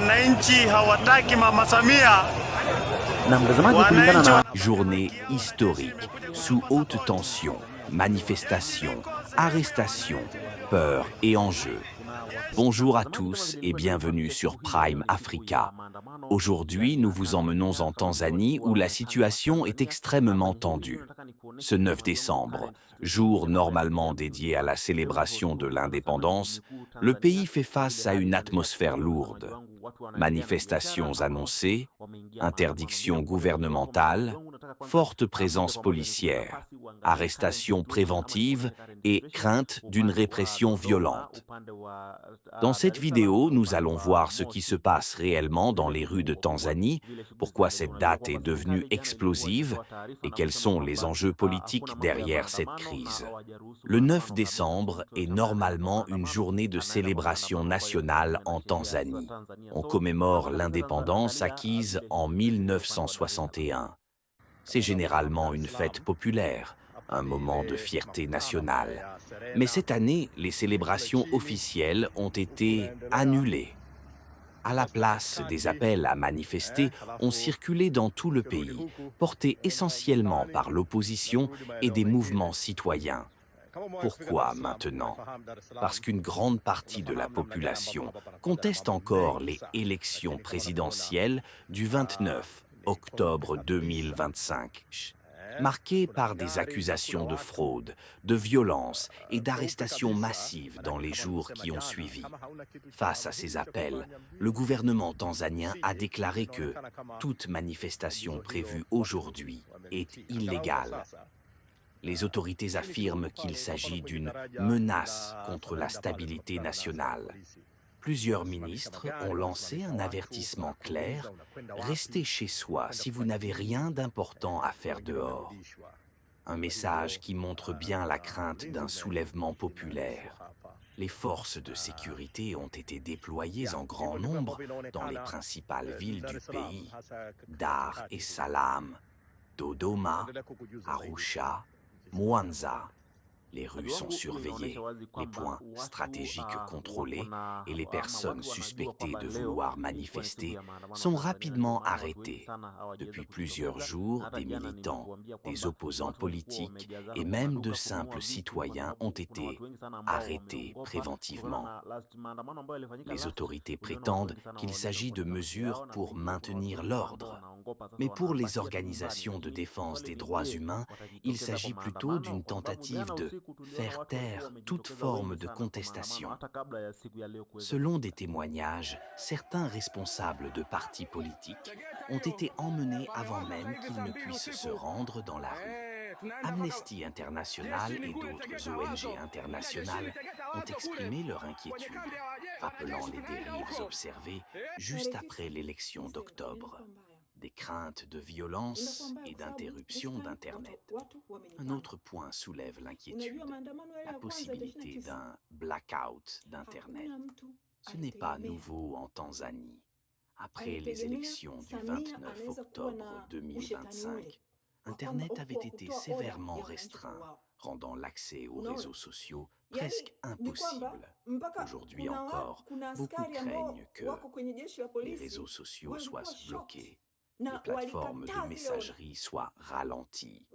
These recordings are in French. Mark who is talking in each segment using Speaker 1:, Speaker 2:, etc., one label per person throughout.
Speaker 1: Wananchi hawataki Mama Samia.
Speaker 2: Na mtazamaji, kulingana
Speaker 1: Wananchi
Speaker 2: na
Speaker 3: Journée historique, sous haute tension, manifestations, arrestations, peur et enjeux. Bonjour à tous et bienvenue sur Prime Africa. Aujourd'hui, nous vous emmenons en Tanzanie où la situation est extrêmement tendue. Ce 9 décembre, jour normalement dédié à la célébration de l'indépendance, le pays fait face à une atmosphère lourde. Manifestations annoncées, interdictions gouvernementales, forte présence policière, arrestations préventives et crainte d'une répression violente. Dans cette vidéo, nous allons voir ce qui se passe réellement dans les rues de Tanzanie, pourquoi cette date est devenue explosive et quels sont les enjeux politiques derrière cette crise. Le 9 décembre est normalement une journée de célébration nationale en Tanzanie. On commémore l'indépendance acquise en 1961. C'est généralement une fête populaire, un moment de fierté nationale. Mais cette année, les célébrations officielles ont été annulées. À la place, des appels à manifester ont circulé dans tout le pays, portés essentiellement par l'opposition et des mouvements citoyens. Pourquoi maintenant? Parce qu'une grande partie de la population conteste encore les élections présidentielles du 29 octobre 2025, marquées par des accusations de fraude, de violence et d'arrestations massives dans les jours qui ont suivi. Face à ces appels, le gouvernement tanzanien a déclaré que toute manifestation prévue aujourd'hui est illégale. Les autorités affirment qu'il s'agit d'une menace contre la stabilité nationale. Plusieurs ministres ont lancé un avertissement clair: restez chez soi si vous n'avez rien d'important à faire dehors. Un message qui montre bien la crainte d'un soulèvement populaire. Les forces de sécurité ont été déployées en grand nombre dans les principales villes du pays: Dar es Salaam, Dodoma, Arusha, Mwanza. Les rues sont surveillées, les points stratégiques contrôlés et les personnes suspectées de vouloir manifester sont rapidement arrêtées. Depuis plusieurs jours, des militants, des opposants politiques et même de simples citoyens ont été arrêtés préventivement. Les autorités prétendent qu'il s'agit de mesures pour maintenir l'ordre. Mais pour les organisations de défense des droits humains, il s'agit plutôt d'une tentative de faire taire toute forme de contestation. Selon des témoignages, certains responsables de partis politiques ont été emmenés avant même qu'ils ne puissent se rendre dans la rue. Amnesty International et d'autres ONG internationales ont exprimé leur inquiétude, rappelant les dérives observées juste après l'élection d'octobre. Des craintes de violence et d'interruption d'Internet. Un autre point soulève l'inquiétude, la possibilité d'un blackout d'Internet. Ce n'est pas nouveau en Tanzanie. Après les élections du 29 octobre 2025, Internet avait été sévèrement restreint, rendant l'accès aux réseaux sociaux presque impossible. Aujourd'hui encore, beaucoup craignent que les réseaux sociaux soient bloqués, les plateformes de messagerie soient ralenties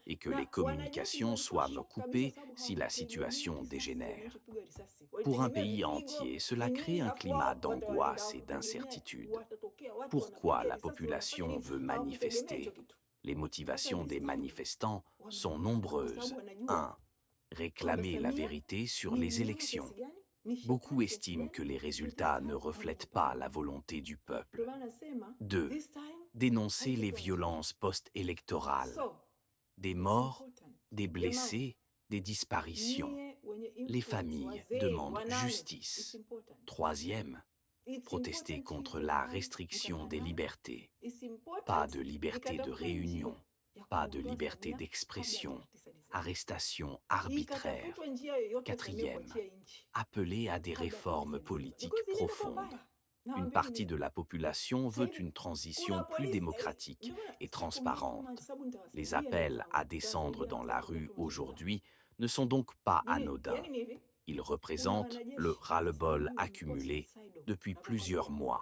Speaker 3: et que les communications soient coupées si la situation dégénère. Pour un pays entier, cela crée un climat d'angoisse et d'incertitude. Pourquoi la population veut manifester? Les motivations des manifestants sont nombreuses. 1. Réclamer la vérité sur les élections. Beaucoup estiment que les résultats ne reflètent pas la volonté du peuple. 2. Dénoncer les violences post-électorales. Des morts, des blessés, des disparitions. Les familles demandent justice. 3e, protester contre la restriction des libertés. Pas de liberté de réunion, pas de liberté d'expression, arrestation arbitraire. 4e, appeler à des réformes politiques profondes. Une partie de la population veut une transition plus démocratique et transparente. Les appels à descendre dans la rue aujourd'hui ne sont donc pas anodins. Il représente le ras-le-bol accumulé depuis plusieurs mois.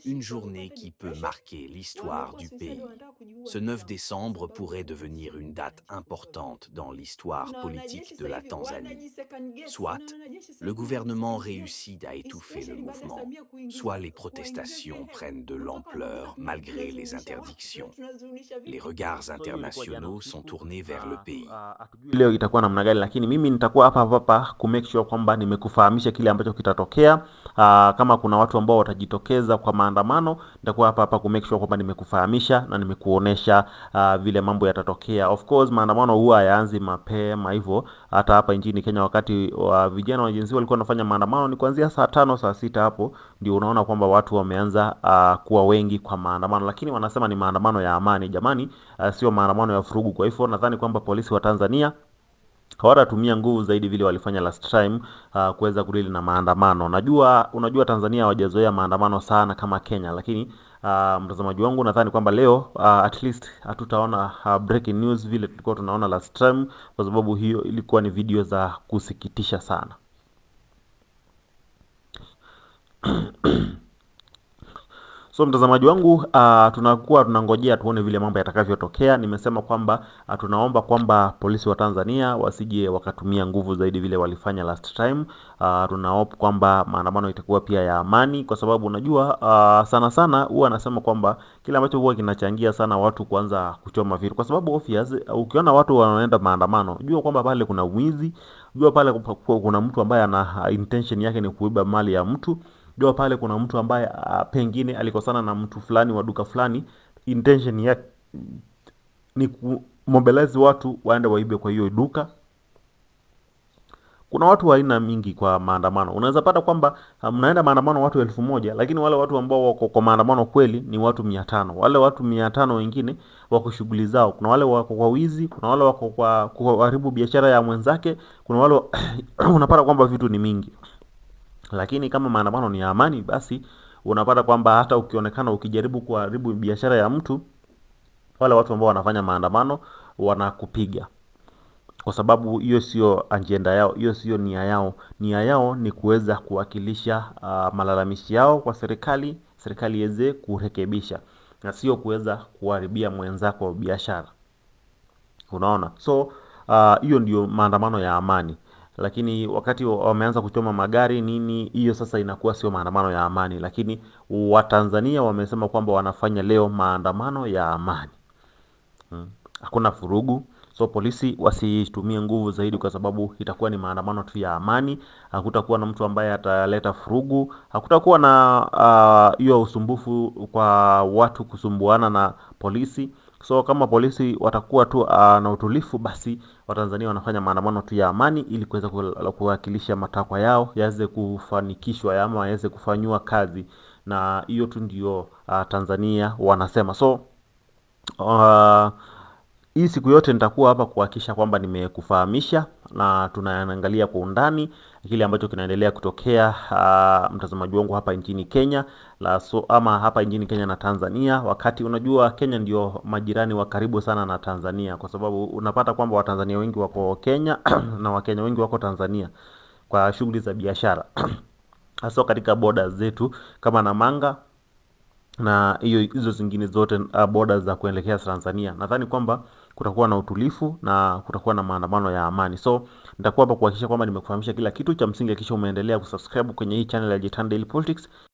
Speaker 3: Une journée qui peut marquer l'histoire du pays. Ce 9 décembre pourrait devenir une date importante dans l'histoire politique de la Tanzanie. Soit le gouvernement réussit à étouffer le mouvement, soit les protestations prennent de l'ampleur malgré les interdictions. Les regards internationaux sont tournés vers le pays.
Speaker 2: Leo itakuwa namna gani, lakini mimi nitakuwa hapa ku make sure kwamba nimekufahamisha kile ambacho kitatokea. Kama kuna watu ambao watajitokeza kwa maandamano, nitakuwa hapa ku make sure kwamba nimekufahamisha na nimekuonesha vile mambo yatatokea. Of course maandamano huwa hayaanzi mapema hivyo. Hata hapa nchini Kenya wakati vijana wa Gen Z walikuwa wanafanya maandamano ni kuanzia saa 5 saa 6 hapo ndio unaona kwamba watu wameanza kuwa wengi kwa maandamano, lakini wanasema ni maandamano ya amani. Jamani, sio maandamano ya furugu. Kwa hivyo nadhani kwamba polisi wa Tanzania hawatatumia nguvu zaidi vile walifanya last time kuweza kudili na maandamano. Unajua Tanzania hawajazoea maandamano sana kama Kenya, lakini mtazamaji wangu nadhani kwamba leo at least hatutaona breaking news vile tulikuwa tunaona last time, kwa sababu hiyo ilikuwa ni video za kusikitisha sana. So mtazamaji wangu, tunakuwa tunangojea tuone vile mambo yatakavyotokea. Nimesema kwamba tunaomba kwamba polisi wa Tanzania wasije wakatumia nguvu zaidi vile walifanya last time. Tunaomba kwamba maandamano itakuwa pia ya amani, kwa sababu unajua sana huwa anasema kwamba kile ambacho huwa kinachangia sana watu kuanza kuchoma vitu, kwa sababu obvious ukiona watu wanaenda maandamano, jua kwamba pale kuna wizi, jua pale kuna mtu ambaye ana intention yake ni kuiba mali ya mtu. Jua pale kuna mtu ambaye pengine alikosana na mtu fulani wa duka fulani, intention yake ni kumobilize watu waende waibe kwa hiyo duka. Kuna watu wa aina mingi kwa maandamano. Unaweza pata kwamba mnaenda maandamano watu 1000, lakini wale watu ambao wako kwa maandamano kweli ni watu 500. Wale watu 500 wengine wako shughuli zao. Kuna wale wako kwa wizi, kuna wale wako kwa kuharibu biashara ya mwenzake, kuna wale unapata kwamba vitu ni mingi. Lakini kama maandamano ni ya amani, basi unapata kwamba hata ukionekana ukijaribu kuharibu biashara ya mtu, wale watu ambao wanafanya maandamano wanakupiga, kwa sababu hiyo sio agenda yao, hiyo sio nia yao. Nia yao ni kuweza kuwakilisha malalamishi yao kwa serikali iweze kurekebisha, na sio kuweza kuharibia mwenzako biashara. Unaona? So hiyo ndio maandamano ya amani. Lakini wakati wameanza kuchoma magari nini, hiyo sasa inakuwa sio maandamano ya amani. Lakini Watanzania wamesema kwamba wanafanya leo maandamano ya amani. Hakuna furugu. So polisi wasitumie nguvu zaidi, kwa sababu itakuwa ni maandamano tu ya amani. Hakutakuwa na mtu ambaye ataleta furugu. Hakutakuwa na hiyo usumbufu kwa watu kusumbuana na polisi. So kama polisi watakuwa tu na utulifu, basi Watanzania wanafanya maandamano tu ya amani ili kuweza kuwakilisha matakwa yao yaweze kufanikishwa ama yaweze kufanywa kazi, na hiyo tu ndio Tanzania wanasema. So hii siku yote nitakuwa hapa kuhakikisha kwamba nimekufahamisha na tunaangalia kwa undani kile ambacho kinaendelea kutokea mtazamaji wangu hapa nchini Kenya ama hapa nchini Kenya na Tanzania. Wakati unajua Kenya ndio majirani wa karibu sana na Tanzania, kwa sababu unapata kwamba Watanzania wengi wako Kenya na Wakenya wengi wako Tanzania kwa shughuli za biashara hasa katika border zetu kama Namanga na hizo zingine zote border za kuelekea Tanzania. Nadhani kwamba kutakuwa na utulifu na kutakuwa na maandamano ya amani. So nitakuwa hapa kuhakikisha kwamba nimekufahamisha kila kitu. Cha msingi kisha umeendelea kusubscribe kwenye hii channel ya Jitan Daily Politics.